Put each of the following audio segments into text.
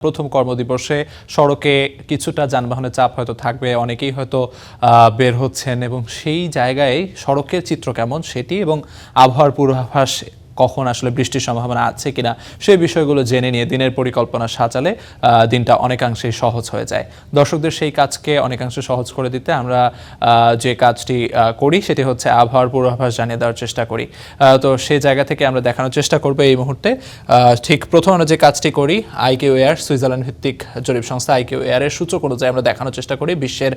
প্রথম কর্মদিবসে সড়কে কিছুটা যানবাহনের চাপ হয়তো থাকবে, অনেকেই হয়তো বের হচ্ছেন এবং সেই জায়গায় সড়কের চিত্র কেমন সেটি এবং আবহাওয়ার পূর্বাভাস কখন আসলে বৃষ্টির সম্ভাবনা আছে কিনা সেই বিষয়গুলো জেনে নিয়ে দিনের পরিকল্পনা সাজালে দিনটা অনেকাংশেই সহজ হয়ে যায়। দর্শকদের সেই কাজকে অনেকাংশে সহজ করে দিতে আমরা যে কাজটি করি সেটি হচ্ছে আবহাওয়ার পূর্বাভাস জানিয়ে দেওয়ার চেষ্টা করি। তো সেই জায়গা থেকে আমরা দেখানোর চেষ্টা করব এই মুহূর্তে। ঠিক প্রথম আমরা যে কাজটি করি, আইকিউ এয়ার সুইজারল্যান্ড ভিত্তিক জরিপ সংস্থা আইকিউ এয়ারের সূচক অনুযায়ী আমরা দেখানোর চেষ্টা করি বিশ্বের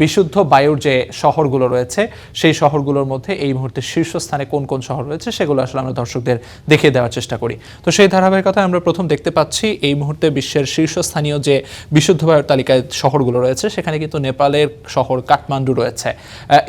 বিশুদ্ধ বায়ুর যে শহরগুলো রয়েছে সেই শহরগুলোর মধ্যে এই মুহূর্তে শীর্ষস্থানে কোন কোন শহর রয়েছে সেগুলো আসলে আমরা দর্শকদের দেখিয়ে দেওয়ার চেষ্টা করি। তো সেই ধারাবাহিকতায় আমরা প্রথম দেখতে পাচ্ছি এই মুহূর্তে বিশ্বের শীর্ষস্থানীয় যে বিশুদ্ধ বায়ুর তালিকায় শহরগুলো রয়েছে সেখানে কিন্তু নেপালের শহর কাঠমান্ডু রয়েছে।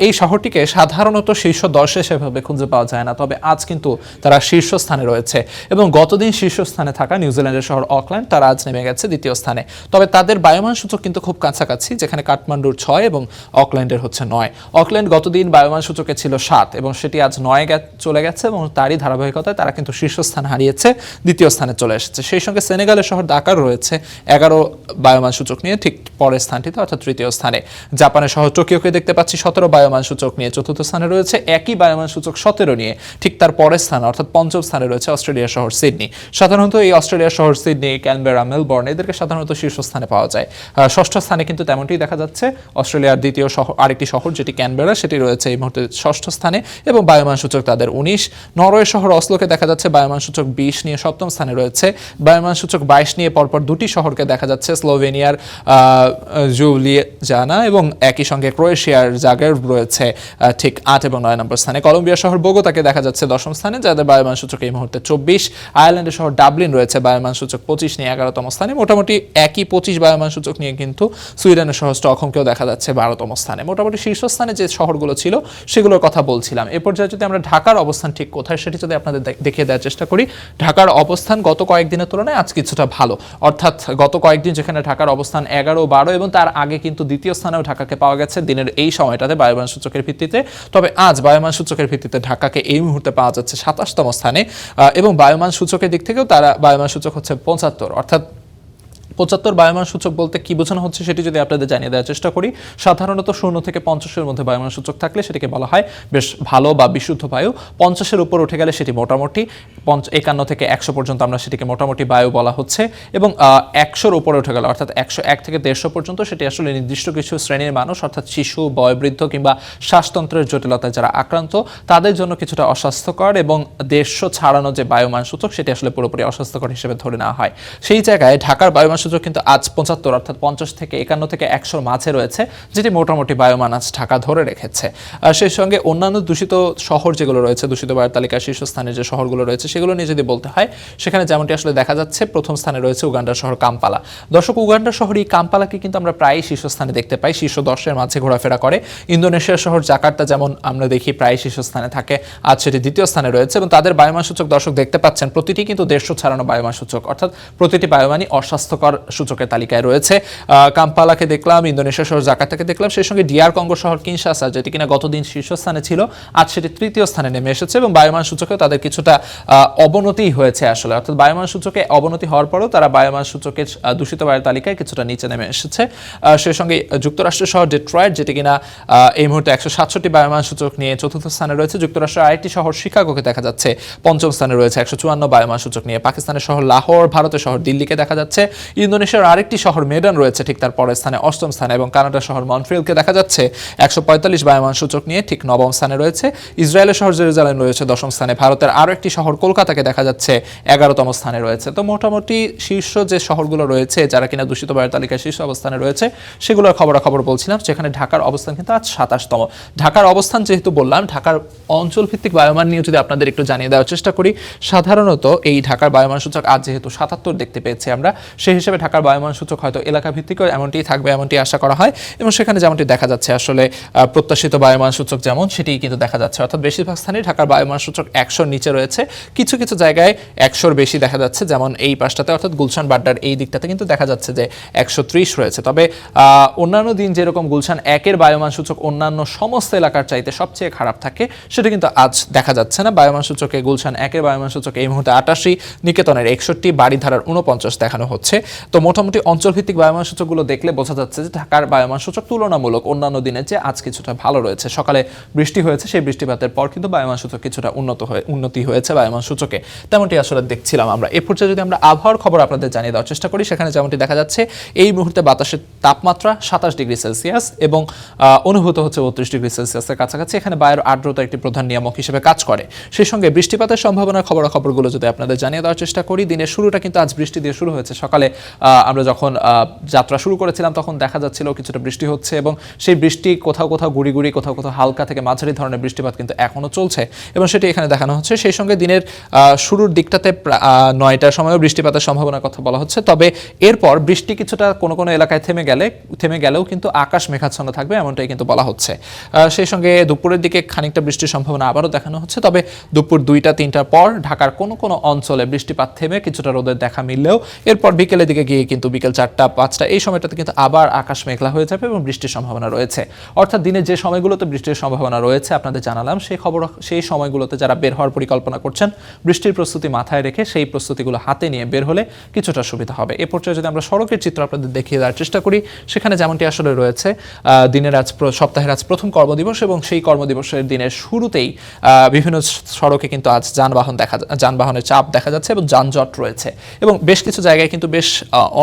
এই শহরটিকে সাধারণত শীর্ষ 10-এ সেভাবে খুঁজে পাওয়া যায় না, তবে আজ কিন্তু তারা শীর্ষস্থানে রয়েছে এবং গতদিন শীর্ষস্থানে থাকা নিউজিল্যান্ডের শহর অকল্যান্ড তারা আজ নেমে গেছে দ্বিতীয় স্থানে। তবে তাদের বায়ুমান সূচক কিন্তু খুব কাছাকাছি, যেখানে কাঠমান্ডুর 6 এবং অকল্যান্ডের হচ্ছে 9। অকল্যান্ড গতদিন বায়ুমান সূচকে ছিল 7 এবং সেটি আজ 9 চলে গেছে এবং তারই ধারাবাহিকতায় তারা কিন্তু শীর্ষস্থান হারিয়েছে, দ্বিতীয় স্থানে চলে এসেছে। সেই সঙ্গে সেনেগালের শহর ডাকার রয়েছে 11 বায়ুমান সূচক নিয়ে ঠিক পরের স্থানটিতে অর্থাৎ তৃতীয় স্থানে। জাপানের শহর টোকিওকে দেখতে পাচ্ছি 17 বায়ুমান সূচক নিয়ে চতুর্থ স্থানে রয়েছে, একই বায়ুমান সূচক 17 নিয়ে ঠিক তার পরের স্থান অর্থাৎ পঞ্চম স্থানে রয়েছে অস্ট্রেলিয়ার শহর সিডনি। সাধারণত এই অস্ট্রেলিয়ার শহর সিডনি, ক্যানবেরা, মেলবোর্ন এদেরকে সাধারণত শীর্ষস্থানে পাওয়া যায়। ষষ্ঠ স্থানে কিন্তু তেমনটি দেখা যাচ্ছে। অস্ট্রেলিয়ার দ্বিতীয় শহর আরেকটি শহর যেটি ক্যানবেরা সেটি রয়েছে এই মুহূর্তে ষষ্ঠ স্থানে এবং বায়ুমান সূচক তাদের 19। নরওয়ে শহর অসলোকে দেখা যাচ্ছে বায়ুমান সূচক 20 নিয়ে সপ্তম স্থানে রয়েছে। বায়ুমান সূচক 22 নিয়ে পরপর দুটি শহরকে দেখা যাচ্ছে, স্লোভেনিয়ার জুলিয়ানা এবং একই সঙ্গে ক্রোয়েশিয়ার জাগ্রেব রয়েছে ঠিক 8 এবং 9 নম্বর স্থানে। কলম্বিয়া শহর বোগোতাকে দেখা যাচ্ছে 10ম স্থানে, যাদের বায়ুমান সূচক এই মুহূর্তে 24। আয়ারল্যান্ডের শহর ডাবলিন রয়েছে বায়ুমান সূচক 25 নিয়ে 11তম স্থানে। মোটামুটি একই 25 বায়ুমান সূচক নিয়ে কিন্তু সুইডেনের শহর স্টকহোমকেও দেখা যাচ্ছে 12তম স্থানে। মোটামুটি শীর্ষস্থানে যে শহরগুলো ছিল সেগুলোর কথা বলছিলাম। এ পর্যায়ে যদি আমরা ঢাকার অবস্থান ঠিক কোথায় সেটি যদি আপনাদের দেখিয়ে দেওয়ার চেষ্টা করি, ঢাকার অবস্থান গত কয়েকদিনের তুলনায় আজ কিছুটা ভালো। অর্থাৎ গত কয়েকদিন যেখানে ঢাকার অবস্থান 11, 12 এবং তার আগে কিন্তু দ্বিতীয় স্থানেও ঢাকাকে পাওয়া গেছে দিনের এই সময়টাতে বায়ুমান সূচকের ভিত্তিতে, তবে আজ বায়ুমান সূচকের ভিত্তিতে ঢাকাকে এই মুহূর্তে পাওয়া যাচ্ছে 27তম স্থানে এবং বায়ুমান সূচকের দিক থেকেও তারা বায়ুমান সূচক হচ্ছে 75। অর্থাৎ 75 বায়ুমান সূচক বলতে কি বোঝানো হচ্ছে সেটি যদি আপনাদের জানিয়ে দেওয়ার চেষ্টা করি, সাধারণত 0 থেকে 50-এর মধ্যে বায়ুমান সূচক থাকলে সেটিকে বলা হয় বেশ ভালো বা বিশুদ্ধ বায়ু। 50-এর উপর উঠে গেলে সেটি মোটামুটি, 51 থেকে 100 পর্যন্ত আমরা সেটিকে মোটামুটি বায়ু বলা হচ্ছে এবং 100-র উপরে উঠে গেলে অর্থাৎ 101 থেকে 150 পর্যন্ত সেটি আসলে নির্দিষ্ট কিছু শ্রেণীর মানুষ অর্থাৎ শিশু, বয়োবৃদ্ধ কিংবা শ্বাসতন্ত্রের জটিলতায় যারা আক্রান্ত তাদের জন্য কিছুটা অস্বাস্থ্যকর এবং 150 ছাড়ানো যে বায়ুমান সূচক সেটি আসলে পুরোপুরি অস্বাস্থ্যকর হিসেবে ধরে নেওয়া হয়। সেই জায়গায় ঢাকার বায়ুমান সূচক কিন্তু আজ 75 অর্থাৎ 50 থেকে 51 থেকে 100-র মাঝে রয়েছে, যেটি মোটামুটি বায়ুমান আজ ঢাকা ধরে রেখেছে। সেই সঙ্গে অন্যান্য দূষিত শহর যেগুলো রয়েছে, দূষিত বায়ুর তালিকার শীর্ষস্থানে যে শহরগুলো রয়েছে সেগুলো নিয়ে যদি বলতে হয়, সেখানে যেমনটি আসলে দেখা যাচ্ছে প্রথম স্থানে রয়েছে উগান্ডার শহর কাম্পালা। দর্শক, উগান্ডার শহর এই কাম্পালাকে কিন্তু আমরা প্রায় শীর্ষস্থানে দেখতে পাই, শীর্ষ 10-এর মাঝে ঘোরাফেরা করে। ইন্দোনেশিয়ার শহর জাকার্তা যেমন আমরা দেখি প্রায় শীর্ষস্থানে থাকে, আজ সেটি দ্বিতীয় স্থানে রয়েছে এবং তাদের বায়ুমান সূচক দর্শক দেখতে পাচ্ছেন প্রতিটি কিন্তু 150 ছাড়ানো বায়ুমান সূচক, অর্থাৎ প্রতিটি বায়ুমানই অস্বাস্থ্যকর সূচকের তালিকায় রয়েছে। কাম্পালাকে দেখলাম, ইন্দোনেশিয়া শহর জাকার্তাকে দেখলাম, সেই সঙ্গে ডিআর কঙ্গো শহর কিনশাসা যেটি কিনা গতদিন শীর্ষস্থানে ছিল আজ সেটি তৃতীয় স্থানে নেমে এসেছে এবং বায়ুমান সূচকেও তাদের কিছুটা অবনতি হয়েছে আসলে, অর্থাৎ বায়ুমান সূচকে অবনতি হওয়ার পরেও তারা বায়ুমান সূচকের দূষিত বায়ুর তালিকায় কিছুটা নিচে নেমে এসেছে। সেই সঙ্গে যুক্তরাষ্ট্রের শহর ডেট্রয়েট যেটি কিনা এই মুহূর্তে 167 বায়ুমান সূচক নিয়ে চতুর্থ স্থানে রয়েছে। যুক্তরাষ্ট্রের আরেকটি শহর শিকাগোকে দেখা যাচ্ছে পঞ্চম স্থানে রয়েছে 154 বায়ুমান সূচক নিয়ে। পাকিস্তানের শহর লাহোর, ভারতের শহর দিল্লিকে দেখা যাচ্ছে। ইন্দোনেশিয়ার আরেকটি শহর মেডান রয়েছে ঠিক তার পরের স্থানে 8ম স্থানে এবং কানাডার শহর মন্ট্রিয়ালকে দেখা যাচ্ছে 145 বায়ুমান সূচক নিয়ে ঠিক 9ম স্থানে রয়েছে। ইসরায়েলের শহর জেরুজালেম রয়েছে 10ম স্থানে। ভারতের আরও একটি শহর কলকাতাকে দেখা যাচ্ছে 11তম স্থানে রয়েছে। তো মোটামুটি শীর্ষ যে শহরগুলো রয়েছে যারা কিনা দূষিত বায়ুর তালিকায় শীর্ষ অবস্থানে রয়েছে সেগুলোর খবরাখবর বলছিলাম, যেখানে ঢাকার অবস্থান কিন্তু আজ 27তম। ঢাকার অবস্থান যেহেতু বললাম, ঢাকার অঞ্চল ভিত্তিক বায়ুমান নিয়ে যদি আপনাদের একটু জানিয়ে দেওয়ার চেষ্টা করি, সাধারণত এই ঢাকার বায়ুমান সূচক আজ যেহেতু 77 দেখতে পেয়েছি আমরা, সেই হিসেবে ঢাকার বায়ুমান সূচক হয়তো এলাকা ভিত্তিক এমনটি থাকবে এমনটি আশা করা হয় এবং সেখানে যেমনটি দেখা যাচ্ছে আসলে প্রত্যাশিত বায়ুমান সূচক যেমন সেটিই কিন্তু দেখা যাচ্ছে, অর্থাৎ বেশিরভাগ স্থানে ঢাকার বায়ুমান সূচক 100-র নিচে রয়েছে। কিছু কিছু জায়গায় 100-র বেশি দেখা যাচ্ছে, যেমন এই পাশটাতে অর্থাৎ গুলশান বাড্ডার এই দিকটাতে কিন্তু দেখা যাচ্ছে যে 130 রয়েছে। তবে অন্যান্য দিন যেরকম গুলশান 1-এর বায়ুমান সূচক অন্যান্য সমস্ত এলাকার চাইতে সবচেয়ে খারাপ থাকে, সেটা কিন্তু আজ দেখা যাচ্ছে না। বায়ুমান সূচকে গুলশান 1-এর বায়ুমান সূচক এই মুহূর্তে 88, নিকেতনের 61, বাড়িধারার 49 দেখানো হচ্ছে। তো মোটামুটি অঞ্চলভিত্তিক বায়ুমান সূচকগুলো দেখলে বোঝা যাচ্ছে যে ঢাকার বায়ুমান সূচক তুলনামূলক অন্যান্য দিনের চেয়ে আজ কিছুটা ভালো রয়েছে। সকালে বৃষ্টি হয়েছে, সেই বৃষ্টিপাতের পর কিন্তু বায়ুমান সূচক কিছুটা উন্নতি হয়েছে বায়ুমান সূচকে, তেমনটি আসলে দেখছিলাম আমরা। এ পর্যায়ে যদি আমরা আবহাওয়ার খবর আপনাদের জানিয়ে দেওয়ার চেষ্টা করি, সেখানে যেমনটি দেখা যাচ্ছে এই মুহূর্তে বাতাসের তাপমাত্রা 27 ডিগ্রি সেলসিয়াস এবং অনুভূত হচ্ছে 32 ডিগ্রি সেলসিয়াসের কাছাকাছি। এখানে বায়ুর আর্দ্রতা একটি প্রধান নিয়ামক হিসেবে কাজ করে। সেই সঙ্গে বৃষ্টিপাতের সম্ভাবনার খবরগুলো যদি আপনাদের জানিয়ে দেওয়ার চেষ্টা করি, দিনের শুরুটা কিন্তু আজ বৃষ্টি দিয়ে শুরু হয়েছে। সকালে আমরা যখন যাত্রা শুরু করেছিলাম তখন দেখা যাচ্ছিল কিছুটা বৃষ্টি হচ্ছে এবং সেই বৃষ্টি কোথাও কোথাও গুড়ি গুড়ি, কোথাও কোথাও হালকা থেকে মাঝারি ধরনের বৃষ্টিপাত কিন্তু এখনও চলছে এবং সেটি এখানে দেখানো হচ্ছে। সেই সঙ্গে দিনের শুরুর দিকটাতে 9টার সময়ও বৃষ্টিপাতের সম্ভাবনার কথা বলা হচ্ছে, তবে এরপর বৃষ্টি কিছুটা কোনো কোনো এলাকায় থেমে গেলেও কিন্তু আকাশ মেঘাচ্ছন্ন থাকবে এমনটাই কিন্তু বলা হচ্ছে। সেই সঙ্গে দুপুরের দিকে খানিকটা বৃষ্টির সম্ভাবনা আবারও দেখানো হচ্ছে, তবে দুপুর 2টা-3টার পর ঢাকার কোনো কোনো অঞ্চলে বৃষ্টিপাত থেমে কিছুটা রোদের দেখা মিললেও এরপর বিকেলের দিকে গিয়ে কিন্তু বিকেল 4টা-5টা এই সময়টাতে কিন্তু আবার আকাশ মেঘলা হয়ে যাবে এবং বৃষ্টির সম্ভাবনা রয়েছে। অর্থাৎ দিনের যে সময়গুলোতে বৃষ্টির সম্ভাবনা রয়েছে আপনাদের জানালাম, সেই সময়গুলোতে যারা বের হওয়ার পরিকল্পনা করছেন বৃষ্টির প্রস্তুতি মাথায় রেখে সেই প্রস্তুতিগুলো হাতে নিয়ে বের হলে কিছুটা সুবিধা হবে। এ পর্যায়ে যদি আমরা সড়কের চিত্র আপনাদের দেখিয়ে দেওয়ার চেষ্টা করি, সেখানে যেমনটি আসলে রয়েছে সপ্তাহের আজ প্রথম কর্মদিবস এবং সেই কর্মদিবসের দিনের শুরুতেই বিভিন্ন সড়কে কিন্তু আজ যানবাহনের চাপ দেখা যাচ্ছে এবং যানজট রয়েছে এবং বেশ কিছু জায়গায় কিন্তু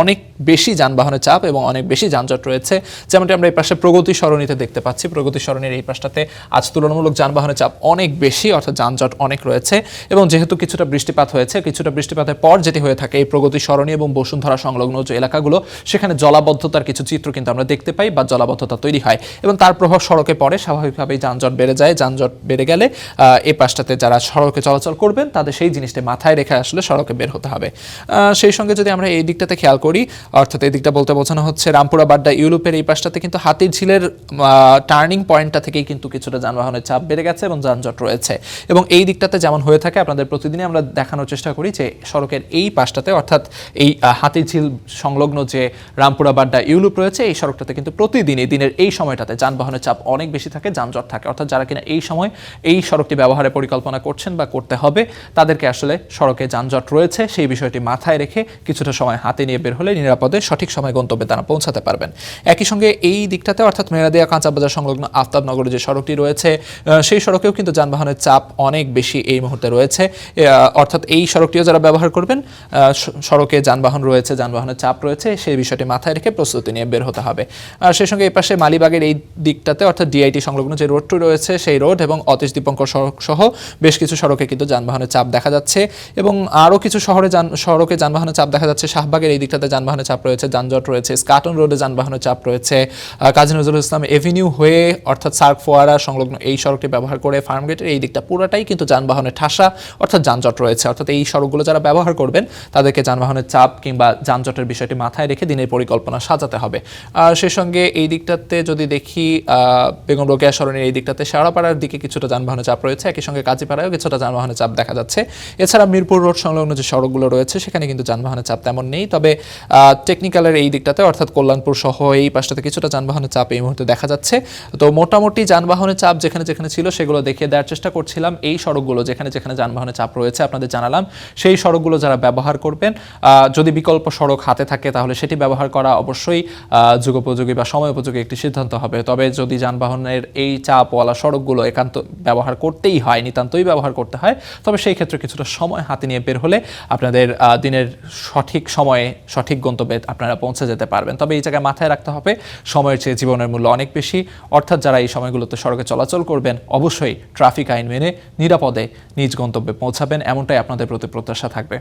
অনেক বেশি যানবাহনের চাপ এবং অনেক বেশি যানজট রয়েছে। যেমনটি আমরা এই পাশে প্রগতি সরণিতে দেখতে পাচ্ছি, প্রগতি সরণির এই পাশটাতে আজ তুলনামূলক যানবাহনের চাপ অনেক বেশি, অর্থাৎ যানজট অনেক রয়েছে এবং যেহেতু কিছুটা বৃষ্টিপাত হয়েছে, কিছুটা বৃষ্টিপাতের পর যেটি হয়ে থাকে এই প্রগতি সরণি এবং বসুন্ধরা সংলগ্ন যে এলাকাগুলো, সেখানে জলাবদ্ধতার কিছু চিত্র কিন্তু আমরা দেখতে পাই বা জলাবদ্ধতা তৈরি হয় এবং তার প্রভাব সড়কে পড়ে। স্বাভাবিকভাবেই যানজট বেড়ে যায়। যানজট বেড়ে গেলে এই পাশটাতে যারা সড়কে চলাচল করবেন তাদের সেই জিনিসটা মাথায় রেখে আসলে সড়কে বের হতে হবে। সেই সঙ্গে যদি আমরা এই দিকটাতে খেয়াল করি, অর্থাৎ এই দিকটা বলতে বোঝানো হচ্ছে রামপুরা বাড্ডা ইউরোপের এই পাশটাতে কিন্তু হাতিরঝিলের টার্নিং পয়েন্টটা থেকেই কিন্তু কিছুটা যানবাহনের চাপ বেড়ে গেছে এবং যানজট রয়েছে এবং এই দিকটাতে যেমন হয়ে থাকে আপনাদের প্রতিদিনই আমরা দেখানোর চেষ্টা করি যে সড়কের এই পাশটাতে, অর্থাৎ এই হাতিরঝিল সংলগ্ন যে রামপুরা বাড্ডা ইউরোপ রয়েছে এই সড়কটাতে কিন্তু প্রতিদিনই দিনের এই সময়টাতে যানবাহনের চাপ অনেক বেশি থাকে, যানজট থাকে। অর্থাৎ যারা কিনা এই সময় এই সড়কটি ব্যবহারের পরিকল্পনা করছেন বা করতে হবে তাদেরকে আসলে সড়কে যানজট রয়েছে সেই বিষয়টি মাথায় রেখে কিছুটা সময় হাতে নিয়ে বের হলে নিরাপদে সঠিক সময় গন্তব্যে তারা পৌঁছাতে পারবেন। একই সঙ্গে এই দিকটাতে অর্থাৎ মেরাদিয়া কাঁচাবাজার সংলগ্ন আফতাবনগরে যে সড়কটি রয়েছে সেই সড়কেও কিন্তু যানবাহনের চাপ অনেক বেশি এই মুহূর্তে রয়েছে। অর্থাৎ এই সড়কটিও যারা ব্যবহার করবেন, সড়কে যানবাহন রয়েছে, যানবাহনের চাপ রয়েছে, সেই বিষয়টি মাথায় রেখে প্রস্তুতি নিয়ে বের হতে হবে। সেই সঙ্গে এই পাশে মালিবাগের এই দিকটাতে অর্থাৎ ডিআইটি সংলগ্ন যে রোডটি রয়েছে সেই রোড এবং অতীশ দীপঙ্কর সড়ক সহ বেশ কিছু সড়কে কিন্তু যানবাহনের চাপ দেখা যাচ্ছে এবং আরও কিছু সড়কে যানবাহনের চাপ দেখা যাচ্ছে। শাহবাগের এই দিকটাতে যানবাহনের চাপ রয়েছে, যানজট রয়েছে। স্কাটন রোডে যানবাহনের চাপ রয়েছে। কাজী নজরুল ইসলাম এভিনিউ হয়ে অর্থাৎ সার্ক ফোয়ারা সংলগ্ন এই সড়কটি ব্যবহার করে ফার্মগেটের এই দিকটা পুরোটাই কিন্তু যানবাহনের ঠাসা অর্থাৎ যানজট রয়েছে। অর্থাৎ এই সড়কগুলো যারা ব্যবহার করবেন তাদেরকে যানবাহনের চাপ কিংবা যানজটের বিষয়টি মাথায় রেখে দিনের পরিকল্পনা সাজাতে হবে। আর সেই সঙ্গে এই দিকটাতে যদি দেখি বেগম রোকেয়া সরণির এই দিকটাতে শেওড়াপাড়ার দিকে কিছুটা যানবাহনের চাপ রয়েছে, একই সঙ্গে কাজীপাড়ায়ও কিছুটা যানবাহনের চাপ দেখা যাচ্ছে। এছাড়া মিরপুর রোড সংলগ্ন যে সড়কগুলো রয়েছে সেখানে কিন্তু যানবাহনের চাপ তেমন নেই, তবে টেকনিক্যালের এই দিকটাতে অর্থাৎ কল্যাণপুর সহ এই পাশটাতে কিছুটা যানবাহনের চাপ এই মুহূর্তে দেখা যাচ্ছে। তো মোটামুটি যানবাহনের চাপ যেখানে যেখানে ছিল সেগুলো দেখিয়ে দেওয়ার চেষ্টা করছিলাম। এই সড়কগুলো যেখানে যেখানে যানবাহনের চাপ রয়েছে আপনাদের জানালাম, সেই সড়কগুলো যারা ব্যবহার করবেন, যদি বিকল্প সড়ক হাতে থাকে তাহলে সেটি ব্যবহার করা অবশ্যই যুগোপযোগী বা সময় উপযোগী একটি সিদ্ধান্ত হবে। তবে যদি যানবাহনের এই চাপওয়ালা সড়কগুলো একান্ত ব্যবহার করতেই হয়, নিতান্তই ব্যবহার করতে হয়, তবে সেই ক্ষেত্রে কিছুটা সময় হাতে নিয়ে বের হলে আপনাদের দিনের সঠিক সময়ে সঠিক গন্তব্যে আপনারা পৌঁছে যেতে পারবেন। তবে এই জায়গায় মাথায় রাখতে হবে সময়ের চেয়ে জীবনের মূল্য অনেক বেশি। অর্থাৎ যারা এই সময়গুলোতে সড়কে চলাচল করবেন অবশ্যই ট্রাফিক আইন মেনে নিরাপদে নিজ গন্তব্যে পৌঁছাবেন, এমনটাই আপনাদের প্রতি প্রত্যাশা থাকবে।